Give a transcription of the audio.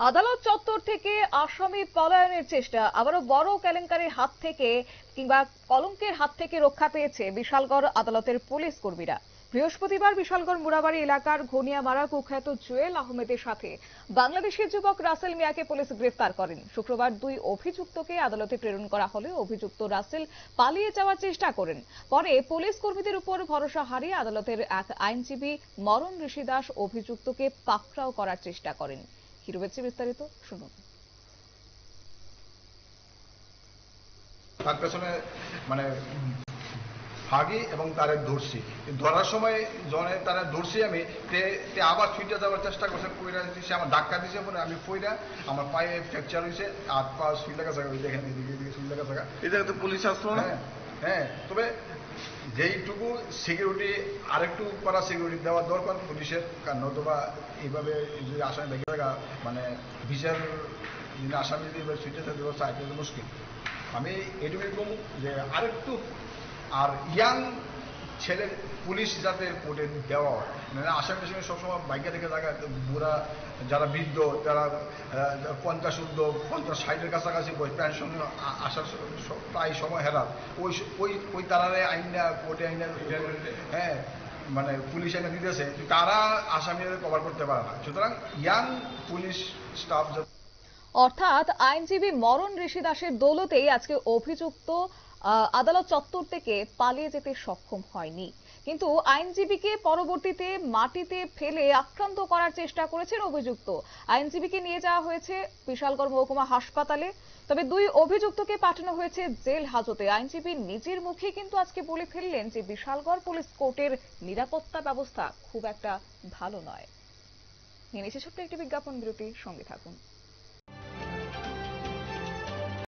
আদালত চত্বর থেকে আসামি পলায়নের চেষ্টা, আবারও বড় কেলেঙ্কারির হাত থেকে কিংবা কলঙ্কের হাত থেকে রক্ষা পেয়েছে বিশালগড় আদালতের পুলিশ কর্মীরা। বৃহস্পতিবার বিশালগড় মুরাবাড়ি এলাকার ঘনিয়ামারা কুখ্যাত জুয়েল আহমেদের সাথে বাংলাদেশের যুবক রাসেল মিয়াকে পুলিশ গ্রেফতার করেন। শুক্রবার দুই অভিযুক্তকে আদালতে প্রেরণ করা হলে অভিযুক্ত রাসেল পালিয়ে যাওয়ার চেষ্টা করেন। পরে পুলিশ কর্মীদের উপর ভরসা হারিয়ে আদালতের এক আইনজীবী মরণ ঋষি দাস অভিযুক্তকে পাকড়াও করার চেষ্টা করেন। কি রয়েছে বিস্তারিত শুনুন। তার পেছনে মানে ভাগি এবং তার ধরছি ধরার সময় জনে তারা ধরছি আমি তে আবার ছুটে যাওয়ার চেষ্টা করছে, কইরা দিছে আমার ধাক্কা দিছে, পরে আমি কইরা আমার পায়ে ফ্র্যাকচার হয়েছে, হাত পা সুই লাগা থাকা, ওই দেখেন এদিকে সুই লাগা থাকা। এই জায়গাতে পুলিশ আসলো না? হ্যাঁ, তবে যেইটুকু সিকিউরিটি আরেকটু করা সিকিউরিটি দেওয়া দরকার পুলিশের, কারণ নতুবা এইভাবে যদি আসামি ভেঙে থাকা মানে বিচার আসামি যদি ছুটে থাকতে চাই তাহলে মুশকিল। আমি এটুকুই কম যে আরেকটু আর ইয়াং ছেলে পুলিশ যাতে কোর্টে দেওয়া হয়, মানে আসামির সঙ্গে সবসময় বাইকে থেকে জায়গায় বুড়া যারা বৃদ্ধ যারা 50-60-এর কাছাকাছি পেনশন আসার প্রায় সময় হেরাল, ওই তারারে আইনা কোর্টে আইনা হ্যাঁ মানে পুলিশ আইনা দিতেছে, তারা আসামিদের কভার করতে পারে না। সুতরাং ইয়াং পুলিশ স্টাফ অর্থাৎ আইনজীবী মরণ ঋষি দাসের দৌলতেই আজকে অভিযুক্ত আদালত চত্বর থেকে পালিয়ে যেতে সক্ষম হয়নি, কিন্তু আইনজীবীকে পরবর্তীতে মাটিতে ফেলে আক্রান্ত করার চেষ্টা করেছেন অভিযুক্ত। আইনজীবীকে নিয়ে যাওয়া হয়েছে বিশালগড় মহকুমা হাসপাতালে, তবে দুই অভিযুক্তকে পাঠানো হয়েছে জেল হাজতে। আইনজীবী নিজের মুখে কিন্তু আজকে বলে ফেললেন যে বিশালগড় পুলিশ কোর্টের নিরাপত্তা ব্যবস্থা খুব একটা ভালো নয়। নিয়ে নিচ্ছে ছোট্ট একটি বিজ্ঞাপন বিরতি, সঙ্গে থাকুন।